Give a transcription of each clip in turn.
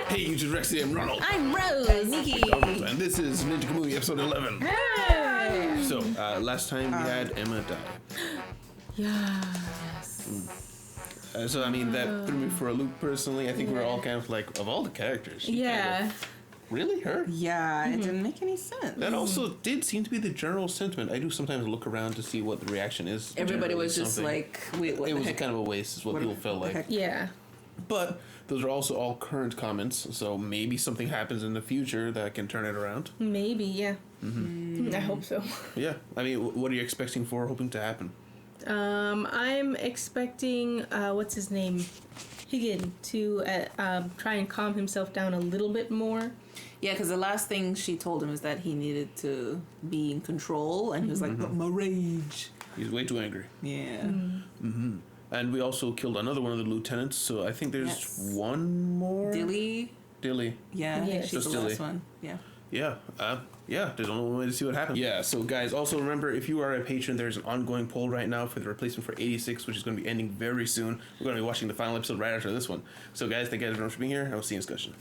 Hey, you just Rexy, I'm Ronald. I'm Rose. Nikki. And this is Ninja Kamui episode 11. Hey. So, last time we had Emma die. Yes. So, I mean, that threw me for a loop personally. I think we're all kind of like, of all the characters. Yeah. Really? Her? Yeah, it didn't make any sense. That also did seem to be the general sentiment. I do sometimes look around to see what the reaction is. Everybody was just something. like, wait, what It the was heck? kind of a waste, is what people felt like. Yeah. But those are also all current comments, so maybe something happens in the future that can turn it around. Maybe, yeah. I hope so. Yeah. I mean, what are you expecting for, hoping to happen? I'm expecting, what's his name? Higgin to try and calm himself down a little bit more. Yeah, because the last thing she told him is that he needed to be in control, and he was like, but my rage. He's way too angry. Yeah. And we also killed another one of the lieutenants, so I think there's Yes. one more. Dilly. Dilly. Yeah, I think Yes. she's Just the last Dilly. one. Yeah. Yeah, there's only one way to see what happens. Yeah, so guys, also remember, if you are a patron, there's an ongoing poll right now for the replacement for 86, which is going to be ending very soon. We're going to be watching the final episode right after this one. So guys, thank you guys very much for being here, and we'll see you in discussion.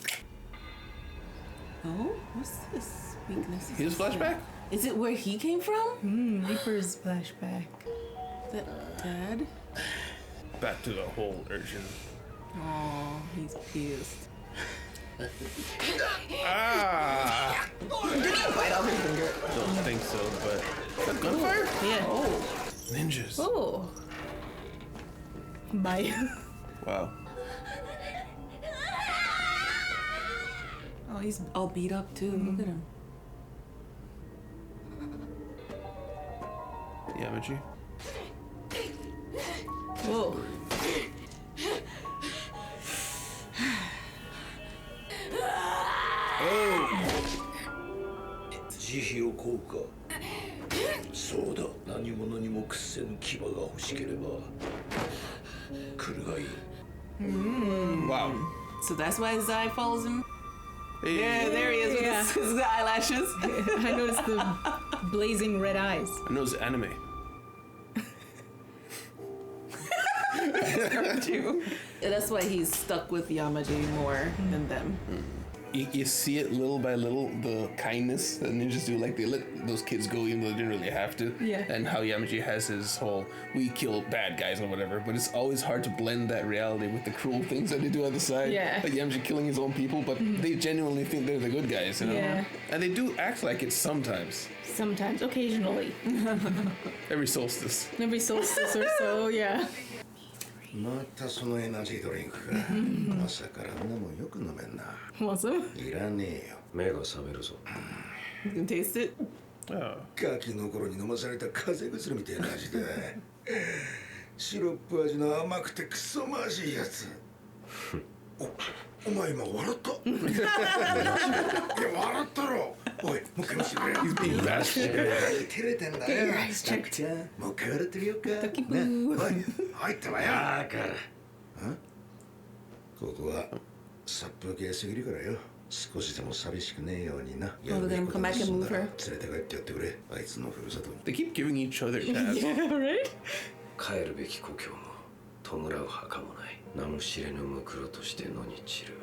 Oh, what's this weakness? His flashback? Is it where he came from? Reaper's flashback. That dad? Back to the whole urchin. Oh, he's pissed. Ah! Bite off his finger. Don't think so, but... Is that gunfire? Yeah. Oh. Ninjas. Oh. Bye. Wow. Oh, he's all beat up too. Look at him. Yamaji. Whoa. Oh! 慈悲を乞うか。そうだ、何者にも屈せぬ牙が欲しければ来るがいい。 Wow. So that's why his eye follows him? Hey. Yeah, there he is with Yeah. his eyelashes. I noticed the blazing red eyes. I know it's anime. That's why he's stuck with Yamaji more than them. You see it little by little, the kindness that ninjas do, like they let those kids go even though they didn't really have to. Yeah. And how Yamaji has his whole, we kill bad guys or whatever, but it's always hard to blend that reality with the cruel things that they do on the side. Yeah. Like Yamaji killing his own people, but they genuinely think they're the good guys, you know? Yeah. And they do act like it sometimes. Sometimes, occasionally. Every solstice. Every solstice or so, yeah. またそのエナジードリンクが朝からあんなもんよく飲めんな。 Awesome. いらねえよ。目が覚めるぞ。 You can taste it? Oh. ガキの頃に飲まされた風邪薬みたいな味だ。シロップ味の甘くてクソまじいやつ。お前今笑った？いや笑ったろ。おい、もう一回見せてくれ。He's being bashful. 照れてんだよ。ちゃん、もう一回笑ってみようか。ね、おい、入ったわよ。だから。ここは殺風景すぎるからよ。少しでも寂しくねえようにな。 Oh, they're gonna come back and move her. 連れて帰ってやってくれ。あいつのふるさとに。 They keep giving each other tabs. Yeah, right? 帰るべき故郷も弔う墓もない。名も知れぬムクロとして野に散る。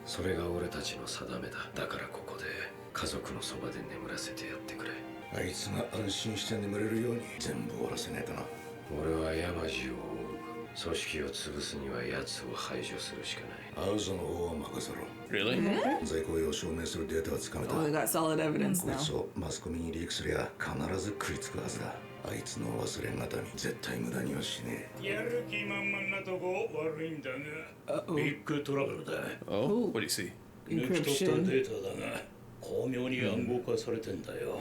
それが俺たちの定めだ。だからここで家族のそばで眠らせてやってくれ。あいつが安心して眠れるように全部終わらせないとな。俺は山路を追う。組織を潰すには奴を排除するしかない。アウゾの方は任せろ。 Really? 在庫を証明するデータはつかめた。 Oh, we got solid evidence こい now. つをマスコミにリークすりゃ必ず食いつくはずだ。あいつの忘れがたみ絶対無駄にはしねえ。やる気満々なとこ悪いんだが、ビッグトラブルだ。 Oh, what do you see? 抜き取ったデータだが、巧妙に暗号化されてんだよ。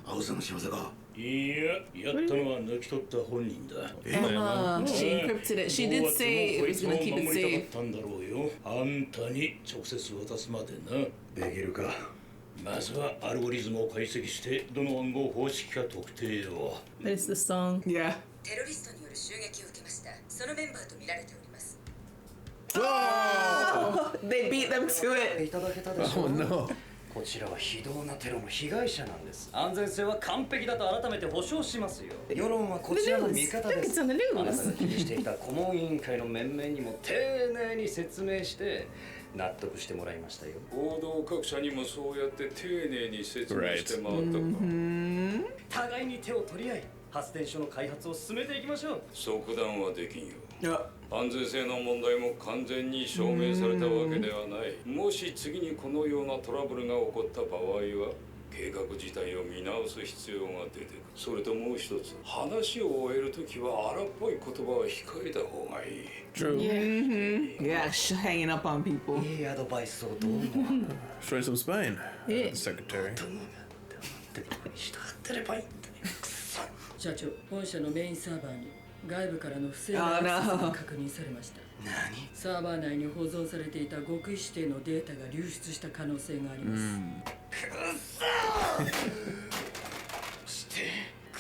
アウゾの仕業か。いや、やったのは抜き取った本人だ。She encrypted it. She did say it was gonna keep it 守り safe. たかったんだろうよ。あんたに直接渡すまでな。できるか。まずはアルゴリズムを解析してどの暗号方式か特定を。 But it's the song. Yeah. テロリストによる襲撃を受けました。そのメンバーと見られております。 They beat them to it. いただけたでし Oh ょ。 no. こちらは非道なテロの被害者なんです。安全性は完璧だと改めて保証しますよ。世論はこちらの味方で Look, す。 it's on the あなた news. が気にしていた顧問委員会の面々にも丁寧に説明して、納得してもらいましたよ。報道各社にもそうやって丁寧に説明して回ったか。互いに手を取り合い発電所の開発を進めていきましょう。即断はできんよ。いや安全性の問題も完全に証明されたわけではない。もし次にこのようなトラブルが起こった場合は計画自体を見直す必要が出てくる。それともう一つ、話を終えるときは荒っぽい言葉は控えた方がいい。 True. Yeah, hanging up on people. いいアドバイスをどうも。Try some spine. Yeah. The secretary. 社長、本社のメインサーバーに外部からの不正なアクセスが確認されました。サーバー内に保存されていた極意指定のデータが流出した可能性があります。してこ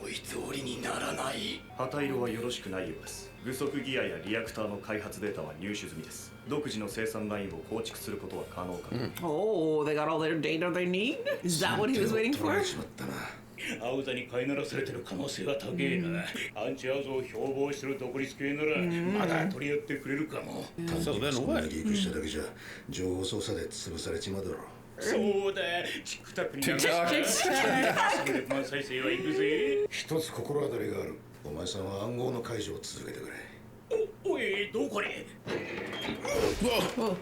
の思い通りにならない。旗色はよろしくないようです。具足ギアやリアクターの開発データは入手済みです。独自の生産ラインを構築することは可能かと。Oh, they got all their data they need? Is that what he was waiting 取 for? られちまったな。青座に飼いならされてる可能性は高えな。アンチアウゾを標榜してる独立系ならまだ取り合ってくれるかも。単純にそこまでリークしただけじゃ情報操作で潰されちまうだろう。そうだ、チックタックに流して100万再生はいくぜ。一つ心当たりがある。お前さんは暗号の解除を続けてくれ。おい、どこに。 Whoa.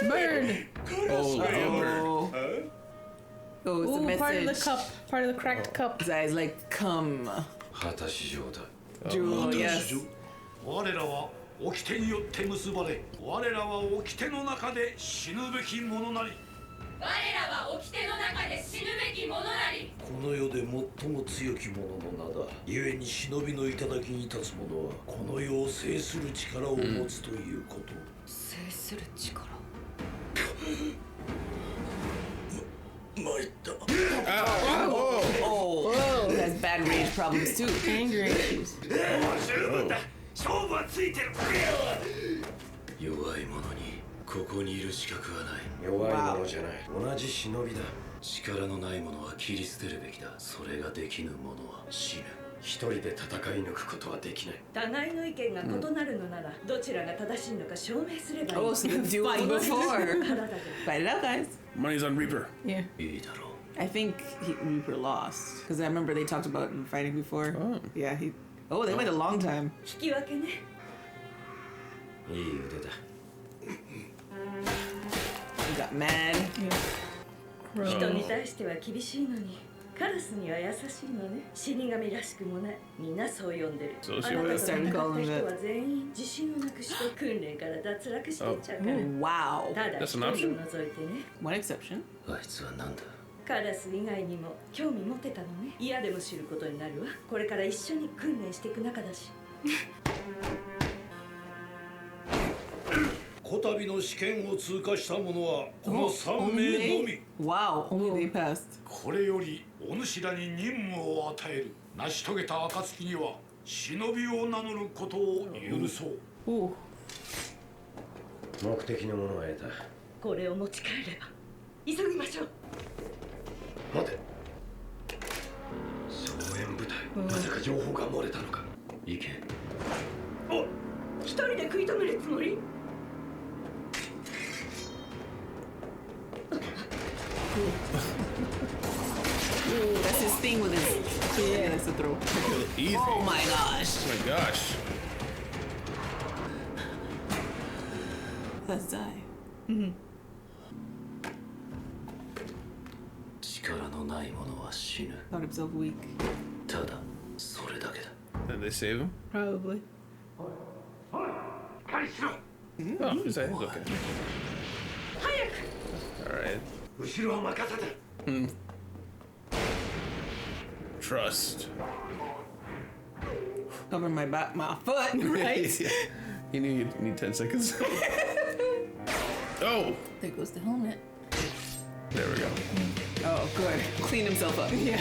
Burn. Oh, Lord. Oh, it's a Ooh, part of the message. cup. Part of the cracked cup. His eyes like, come. 果たし状だ。 Jewel, yes. 我らは掟によって結ばれ、我らは掟の中で死ぬべき者なり。我らは掟の中で死ぬべき者なり。この世で最も強き者の名だ。故に忍びの頂に立つ者はこの世を制する力を持つということ。制する力。参った。 Oh, he has bad rage problems too. Anger issues. 勝負はついてる。弱い者にここにいる資格はない。弱い者じゃない。同じ忍びだ。力のない者は切り捨てるべきだ。それができぬ者は死ぬ。一人で戦い抜くことはできない。互いの意見が異なるのなら、どちらが正しいのか証明すればいい。 Oh, so the duel before. Fight it out, guys. Money's on Reaper. Yeah. いいだろう。 I think Reaper lost because I remember they talked about him fighting before. Oh. Yeah, he. Oh, they went a long time. 引き分けね。いい腕だ。 He got mad. 人に対しては厳しいのに、カラスには優しいのね。死神らしくもない。みんなそう呼んでる。そうあなたと戦った人は全員自信をなくして訓練から脱落してっちゃうから。 Wow. ただ一人を除いてね。 One exception. あいつはなんだ。カラス以外にも興味持ってたのね。嫌でも知ることになるわ。これから一緒に訓練していく仲だし。こたびの試験を通過した者はこの3名のみ。 Wow, only they passed. これよりお主らに任務を与える。成し遂げた暁には忍びを名乗ることを許そう。 Ooh. 目的のものは得た。これを持ち帰れば急ぎましょう。待て。総援部隊。まさか情報が漏れたのか。行け。お、一人で食い止めるつもりOoh, that's his thing with his. Yeah, that's the throw. Easy. Oh my gosh. Oh my gosh. Let's die. 力のない者は死ぬ。 Thought himself weak. ただそれだけだ。 Did they save him? Probably. Oh, is that okay? 早く Alright. 後ろは任せて。 Trust. Cover my back, my foot. Right. You need 10 seconds. Oh! There goes the helmet. There we go. Oh, good. Clean himself up. Yeah.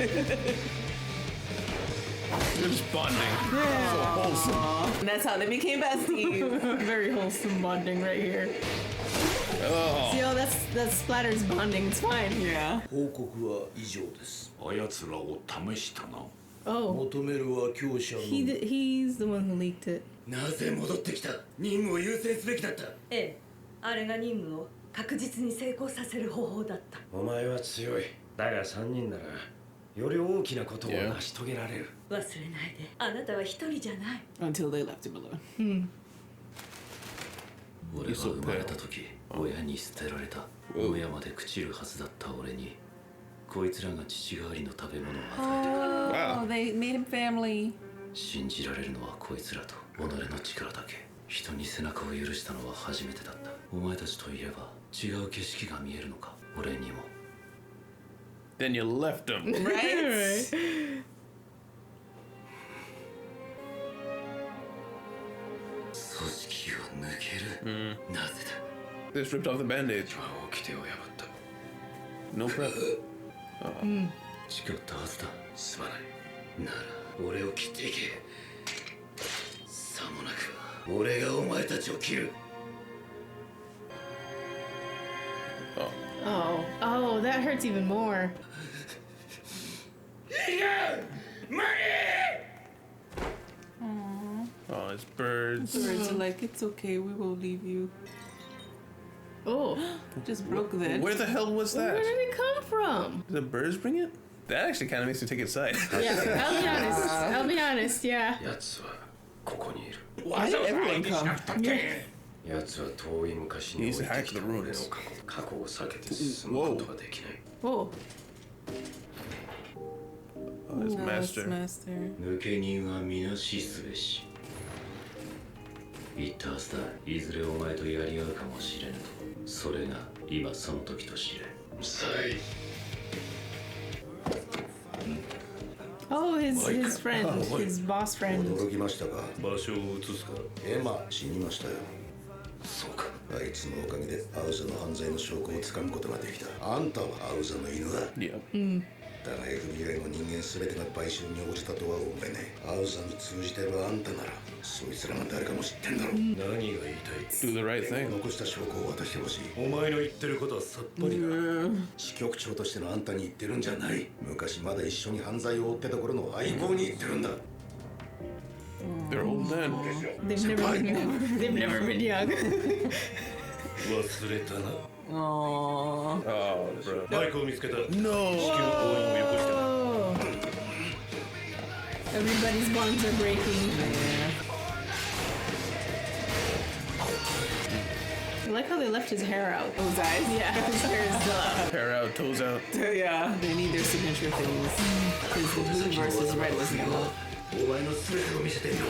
They're just bonding. So wholesome. And that's how they became besties. Very wholesome bonding right here. Oh. See, oh, that's Splatter's bonding. It's fine. Yeah. 報告は以上です。あやつらを試したな。 Oh, 求めるは強者のみ。 he's the one who leaked it. なぜ戻ってきた。任務を優先すべきだった。ええ、あれが任務を確実に成功させる方法だった。お前は強い。だが3人ならより大きなことを成し遂げられる。忘れないで、あなたは一人じゃない。 Until they left him alone. 俺は生まれた時親に捨てられた。親まで朽ちるはずだった俺にこいつらが父代わりの食べ物を与えてくれる。 Oh, they made him family. 信じられるのはこいつらと己の力だけ。人に背中を許したのは初めてだった。お前たちといれば違う景色が見えるのか。俺にも。 Then you left him. Right? 組織を抜ける。なぜだ。 They stripped off the band-aid. 掟を破った。 No prep. 誓ったはずだ。すまない。なら俺を切っていけ。さもなくば俺がお前たちを切る。 Oh, that hurts even more. Oh, it's birds. Birds are like, it's okay, we won't leave you. Oh, Just broke that. Where the hell was where that? did it come from? Did the birds bring it? That actually kind of makes me take its side. Yeah, I'll be honest, yeah. 奴はここにいる。 Why did everyone come? 奴は遠い昔に置いてきた俺の過去を避けて進むことができない。 Oh, Oh, his Yes, master. master. 抜け人は皆死すべし。言ったはずだ。いずれお前とやり合うかもしれぬと。それが今その時と知れ。さい。 oh, his friend, his boss friend. 驚きましたか。場所を移すか。エマ死にましたよ。そうか。あいつのおかげでアウザの犯罪の証拠をつかむことができた。あんたはアウザの犬だ。 Yeah. だが FBI の人間全てが買収に応じたとは思えない。アウザに通じてるあんたならそいつらが誰かも知ってんだろう。何が言いたい。 Do the right thing. 残した証拠を渡してほしい。お前の言ってることはさっぱりだ。支局長としてのあんたに言ってるんじゃない。昔まだ一緒に犯罪を追ってた頃の相棒に言ってるんだ。 They're old men. They've never been young. 忘れたな。 Aww. Oh, bro. バイクを見つけた。 No. 至急応援をよこして。 Oh. Everybody's bonds are breaking. I like how they left his hair out. Those eyes? Yeah, his hair is still out. Hair out, toes out. Yeah, they need their signature things. Because the blue versus red was yellow. お前の全てを見せてみろ。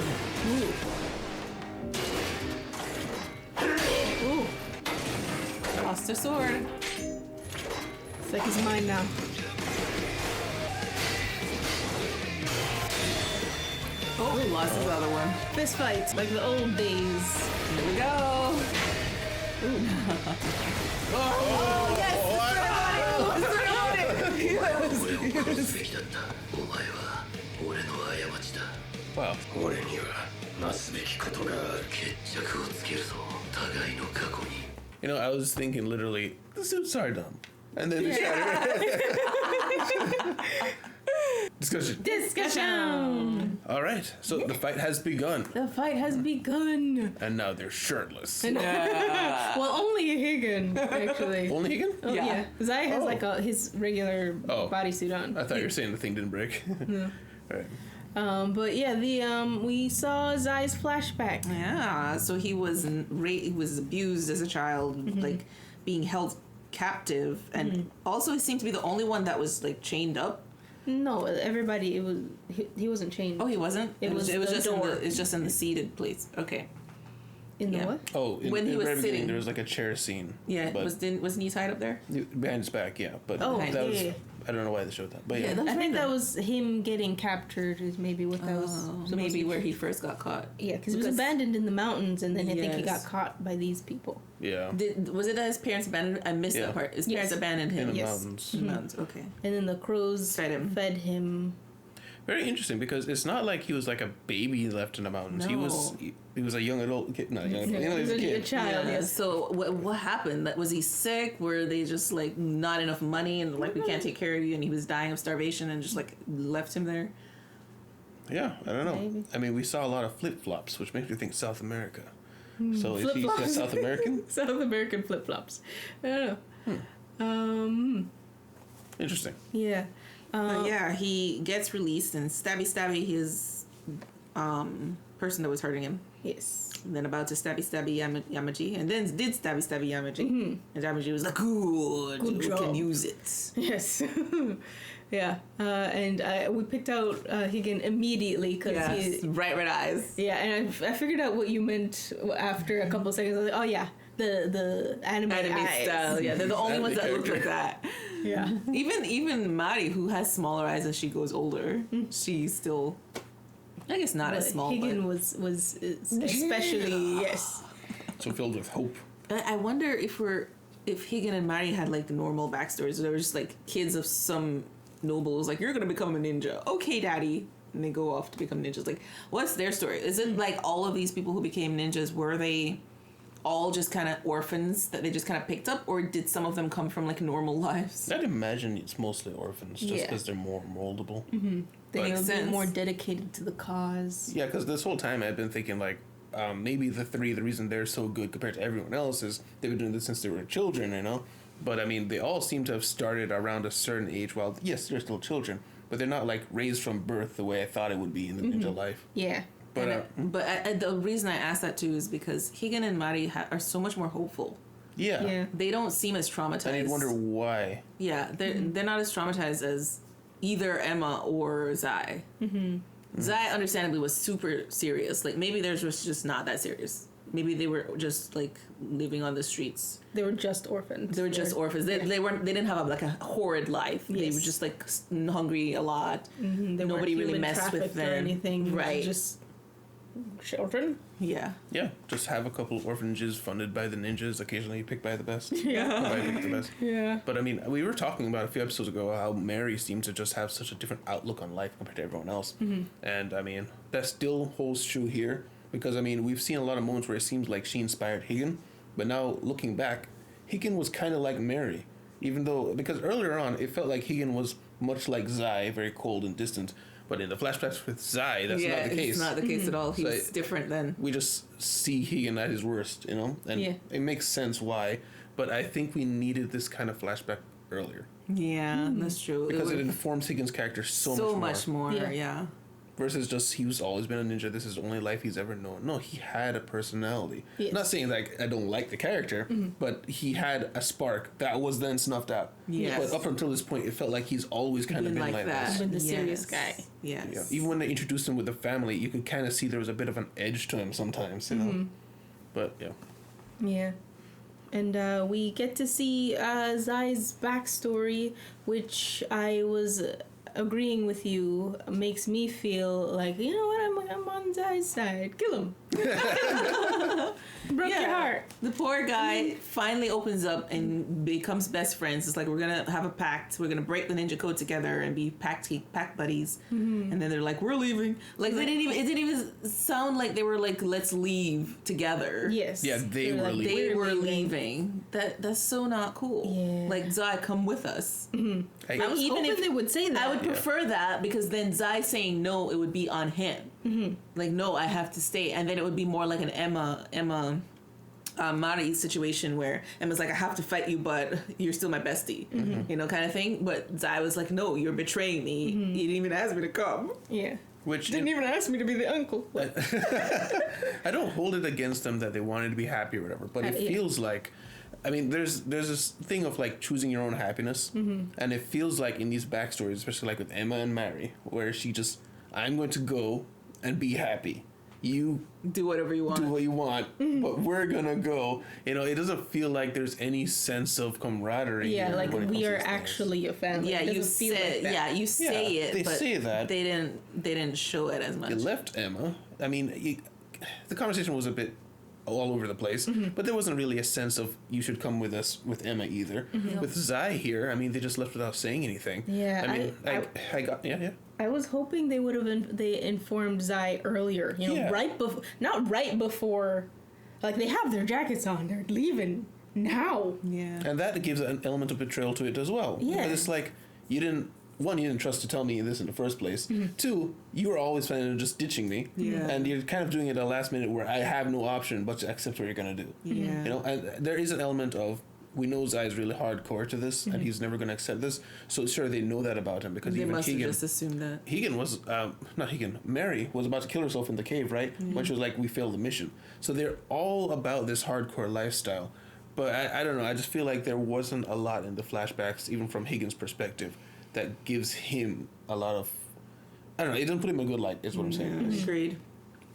Ooh, Lost their sword. it's like he's mine now. Oh, he lost his other one. Fist fights, like the old days. Here we go. Oh, yes! Let's 俺を殺すべきだった。お前は俺の過ちだ。 Wow. 俺にはなすべきことがある。決着をつけるぞ。互いの過去に。 You know, I was thinking literally, the suits are dumb. And then they Discussion. Discussion! Alright, so the fight has begun. The fight has begun. And now they're shirtless. Well, only Higgin, actually. Only Higgin? Oh, yeah. Zai has Oh. like his regular Oh. bodysuit on. I thought you were saying the thing didn't break. Alright. But yeah, we saw Zai's flashback. Yeah, so he was he was abused as a child, like being held captive, and also he seemed to be the only one that was like chained up. No, everybody. It was he wasn't chained. Oh, he wasn't. It was just door. it's just in the seated place. Okay. In the Yeah. what? Oh, in, When he in was the very beginning, sitting. there was like a chair scene. Yeah, but wasn't he tied up there? behind his back, yeah. But Oh, that yeah, was, yeah. I don't know why they showed that. But yeah. Yeah, that was I think that random. was him getting captured. Is maybe what that was. Oh, supposed maybe to be. where he first got caught. Yeah, because he was Because- abandoned in the mountains, and then I think he got Yes. caught by these people. Yeah. Was it that his parents abandoned? I missed Yeah. that part. His Yes. parents abandoned him. In the Yes. mountains. In the mountains. Okay. And then the crows Fed him. Very interesting because it's not like he was like a baby left in the mountains. He was No. he was a young adult kid. Not a young adult. He was a a kid. child. Yeah. Yes. So what happened? That was he sick? Were they just like not enough money and like we can't take care of you? And he was dying of starvation and just like left him there. Yeah, I don't know. Maybe. I mean, we saw a lot of flip flops, which makes me think South America. So is he Flip-flops. South American? South American flip flops. I don't know. Interesting. Yeah. Yeah, he gets released and stabby his person that was hurting him. Yes. And then about to stabby Yamaji, and then did stabby Yamaji. And Yamaji was like, good Good we job. can use it. Yes. Yeah. And we picked out Higgin immediately because Yes, he. bright red eyes. Yeah, and I figured out what you meant after a couple of seconds. I was like, oh yeah, the anime eyes. Style. Yeah, they're the only ones that look like that. Yeah. Even Mari, who has smaller eyes as she goes older, she's still, I guess, not as small. Higgin was especially yes. So filled with hope. I wonder if Higgin and Mari had like the normal backstories. They were just like kids of some nobles. Like, you're gonna become a ninja. Okay, daddy. And they go off to become ninjas. Like, what's their story? Is it like all of these people who became ninjas, were they all just kind of orphans that they just kind of picked up, or did some of them come from like normal lives? I'd imagine it's mostly orphans, just Yeah. because they're more moldable. They Makes would be sense. more dedicated to the cause. Yeah, because this whole time I've been thinking like, maybe the reason they're so good compared to everyone else is they've been doing this since they were children, you know? But I mean, they all seem to have started around a certain age. While yes, they're still children, but they're not like raised from birth the way I thought it would be in the ninja life. Yeah. But The reason I asked that too is because Higgin and Mari are so much more hopeful. yeah, Yeah. They don't seem as traumatized. and you'd wonder why. Yeah, they're not as traumatized as either Emma or Zai. Zai, understandably, was super serious. Like, maybe theirs was just not that serious. Maybe they were just like living on the streets. They were just orphans. They were just orphans. They didn't have like a horrid life. They Yes. were just like hungry a lot. They Nobody weren't really human messed with trafficked them. or anything. Right. Just children. Yeah. Yeah, just have a couple orphanages funded by the ninjas, occasionally picked by the best. Yeah. By the best. Yeah. But I mean, we were talking about a few episodes ago how Mary seemed to just have such a different outlook on life compared to everyone else. And I mean, that still holds true here because I mean, we've seen a lot of moments where it seems like she inspired Higgin, but now looking back, Higgin was kind of like Mary, even though because earlier on it felt like Higgin was much like Zai, very cold and distant. But in the flashbacks with Zai, that's not the case. It's not the case at all. He So was different then. We just see Higgin at his worst, you know? And Yeah. it makes sense why. But I think we needed this kind of flashback earlier. Yeah, that's true. Because it would- informs Higgin's character so much more. Yeah. Yeah. Versus just he's always been a ninja, this is the only life he's ever known. No, he had a personality. Yes. Not saying like I don't like the character, but he had a spark that was then snuffed out. Yes. But up until this point, it felt like he's always kind of been like this. Been the serious guy. Yes. Yeah. Even when they introduced him with the family, you could kind of see there was a bit of an edge to him sometimes, you know? But yeah. Yeah. And we get to see Zai's backstory, which I was agreeing with you makes me feel like, you know what, I'm on Zai's side. Kill him. Broke your heart. The poor guy finally opens up and becomes best friends. It's like, we're gonna have a pact. We're gonna break the ninja code together and be pact buddies. And then they're like, we're leaving. Like, it didn't even sound like they were like, let's leave together. Yes. Yeah, they were like, leaving. They we're were leaving. That's so not cool. Yeah. Like, Zai, come with us. I was even hoping if they would say that. I would prefer that, because then Zai saying no, it would be on him. Like, no, I have to stay, and then it would be more like an Emma Mari situation where Emma's like, I have to fight you, but you're still my bestie, you know, kind of thing. But Zai was like, no, you're betraying me. You didn't even ask me to come. Yeah. Which Didn't even ask me to be the uncle. I don't hold it against them that they wanted to be happy or whatever, but it Yeah. feels like, I mean, there's this thing of like choosing your own happiness, and it feels like in these backstories, especially like with Emma and Mary, where she just, I'm going to go and be happy. You do whatever you want. Do what you want, but we're gonna go. You know, it doesn't feel like there's any sense of camaraderie. Yeah, here like when it comes we to are these things. actually a family. Yeah, It you doesn't feel say like that. you say Yeah, it, they but say that. they didn't show it as much. They left Emma. I mean, the conversation was a bit all over the place, but there wasn't really a sense of you should come with us with Emma either. With Zai here, I mean, they just left without saying anything. Yeah, I mean, I got yeah. I was hoping they would have they informed Zai earlier. You know, Yeah. right before, not right before. Like they have their jackets on, they're leaving now. Yeah. And that gives an element of betrayal to it as well. Yeah. Because it's like, you didn't one, you didn't trust to tell me this in the first place. Two, you were always planning on just ditching me. Yeah. And you're kind of doing it at the last minute where I have no option but to accept what you're going to do. Yeah. You know, and there is an element of, we know Zai is really hardcore to this, and he's never going to accept this. So sure, they know that about him because They even must have Keegan, just assumed that. Keegan was Mary was about to kill herself in the cave, right? When she was like, we failed the mission. So they're all about this hardcore lifestyle. But I don't know, I just feel like there wasn't a lot in the flashbacks, even from Higgins' perspective, that gives him a lot of, I don't know, it doesn't put him in a good light, is what I'm saying. Agreed.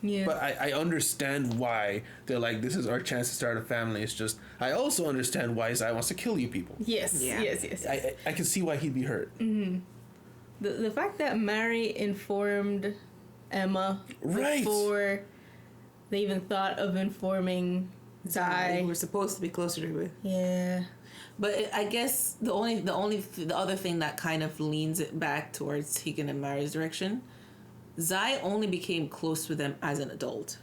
Yeah. But I understand why they're like, this is our chance to start a family. It's just, I also understand why Zai wants to kill you people. Yes. Yeah. Yes. I can see why he'd be hurt. The fact that Mary informed Emma Right. before they even thought of informing Zai. We're supposed to be closer to it. Yeah. But I guess the other thing that kind of leans it back towards Keegan and Mary's direction, Zai only became close with them as an adult.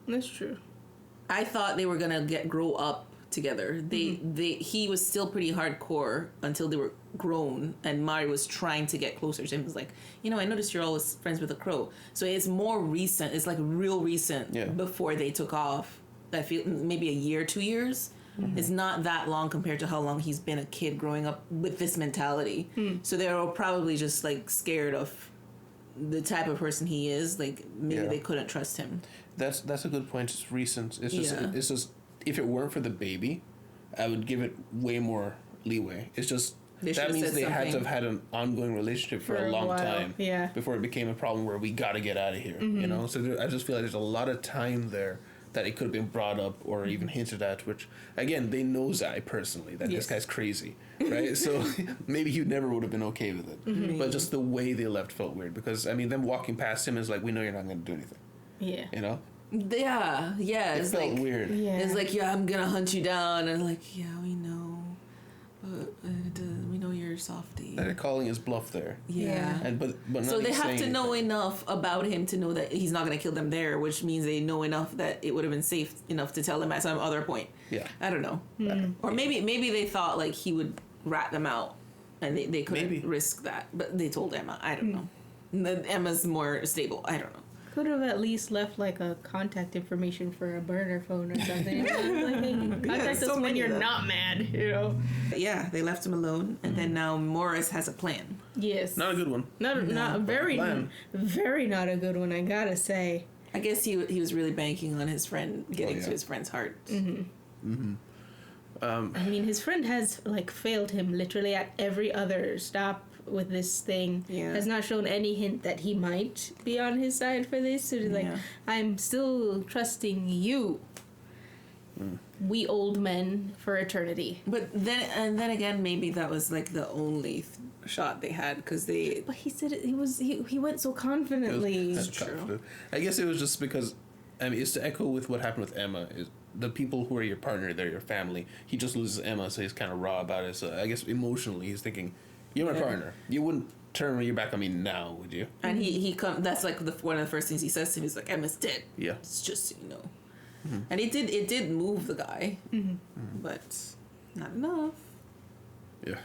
That's true. I thought they were gonna grow up together. He was still pretty hardcore until they were grown, and Mari was trying to get closer to him. It was like, I noticed you're always friends with a crow. So it's more recent. It's like real recent before they took off. I feel maybe a year, 2 years. It's not that long compared to how long he's been a kid growing up with this mentality. So they were probably just like scared of the type of person he is. Like maybe they couldn't trust him. That's a good point. It's recent. It's just if it weren't for the baby, I would give it way more leeway. It's just that means they had to have had an ongoing relationship for a long time before it became a problem where we got to get out of here. You know, so I just feel like there's a lot of time there that it could have been brought up or even hinted at, which, again, they know Zai personally, that this guy's crazy, right? So maybe he never would have been okay with it. But just the way they left felt weird, because, I mean, them walking past him is like, we know you're not going to do anything. Yeah. You know? Yeah. It felt like, weird. Yeah. It's like, I'm going to hunt you down. And like, yeah, we know. But we know you're a softie. They're calling his bluff there. Yeah. And but not so they have to anything. know enough about him to know that he's not going to kill them there, which means they know enough that it would have been safe enough to tell them at some other point. Yeah. I don't know. Or maybe they thought like he would rat them out and they couldn't risk that. But they told Emma. I don't know. Emma's more stable. I don't know. Could have at least left like a contact information for a burner phone or something. Like, hey, contact us when you're not mad, you know? Yeah, they left him alone, and then now Morris has a plan. Yes. Not a good one. Not very not a good one, I gotta say. I guess he was really banking on his friend getting to his friend's heart. I mean, his friend has like failed him literally at every other stop with this thing. Has not shown any hint that he might be on his side for this. So he's like, I'm still trusting you. We old men for eternity. But then again, maybe that was like the only shot they had because they. But he said he went so confidently. That's true. I guess it was just because, I mean, it's to echo with what happened with Emma. Is the people who are your partner, they're your family. He just loses Emma, so he's kind of raw about it. So I guess emotionally, he's thinking, "You're my partner. You wouldn't turn your back on me now, would you?" And he that's like one of the first things he says to him. He's like, "Emma's dead." Yeah. It's just so you know. And it did move the guy, but not enough. Yeah.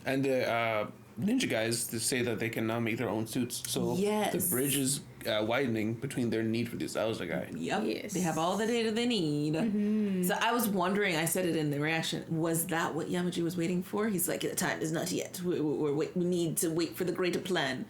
And the ninja guys to say that they can now make their own suits. So the bridge is widening between their need for this Auza guy. Yep. Yes. They have all the data they need. So I was wondering, I said it in the reaction, was that what Yamaji was waiting for? He's like, the time is not yet. We need to wait for the greater plan.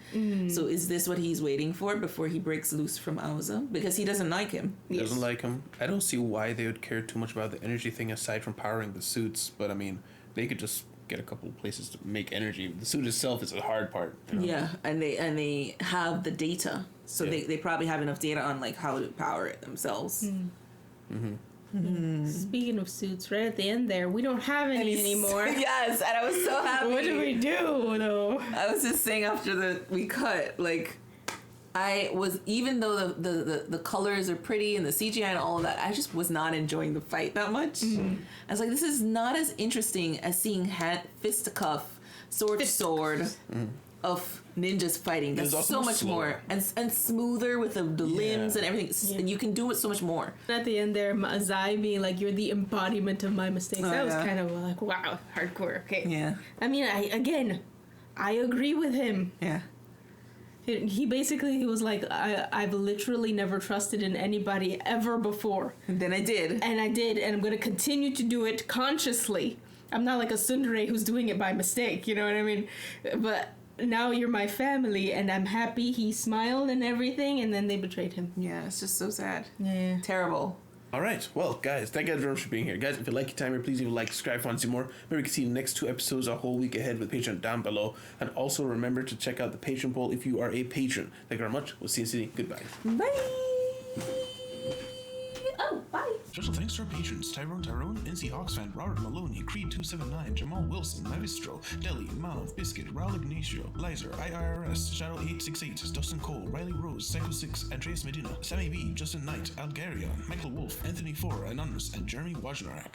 So is this what he's waiting for before he breaks loose from Auza? Because he doesn't like him. He doesn't like him. I don't see why they would care too much about the energy thing aside from powering the suits. But I mean, they could just get a couple of places to make energy. The suit itself is the hard part. You know? Yeah, and they have the data. So they probably have enough data on like how to power it themselves. Speaking of suits, right at the end there, we don't have any anymore. Yes, and I was so happy. What do we do though? I was just saying after we cut, like I was, even though the colors are pretty and the CGI and all of that, I just was not enjoying the fight that much. I was like, this is not as interesting as seeing fisticuff, sword to sword of ninjas fighting. That's so much slower. more and smoother with the limbs and everything. And you can do it so much more. At the end there, Zai being like, "You're the embodiment of my mistakes." That was kind of like, wow, hardcore. Okay. Yeah. I mean, I agree with him. Yeah. He basically was like, I've literally never trusted in anybody ever before. And then I did. And I'm going to continue to do it consciously. I'm not like a tsundere who's doing it by mistake, you know what I mean? But now you're my family, and I'm happy. He smiled and everything, and then they betrayed him. Yeah, it's just so sad. Yeah. Terrible. All right, well, guys, thank you guys for being here. Guys, if you like your time here, please leave a like, subscribe if you want to see more. Remember, you can see the next 2 episodes a whole week ahead with Patreon down below. And also remember to check out the Patreon poll if you are a patron. Thank you very much. We'll see you soon. Goodbye. Bye. Oh, bye. Special thanks to our patrons: Tyrone, NC Oxfam, Robert Maloney, Creed279, Jamal Wilson, Navistro, Deli, Mav, Biscuit, Raul Ignacio, Lizer, IRS, Shadow868, Dustin Cole, Riley Rose, Psycho6, Andreas Medina, Sammy B, Justin Knight, Algarion, Michael Wolf, Anthony 4, Anonymous, and Jeremy Wojnarek.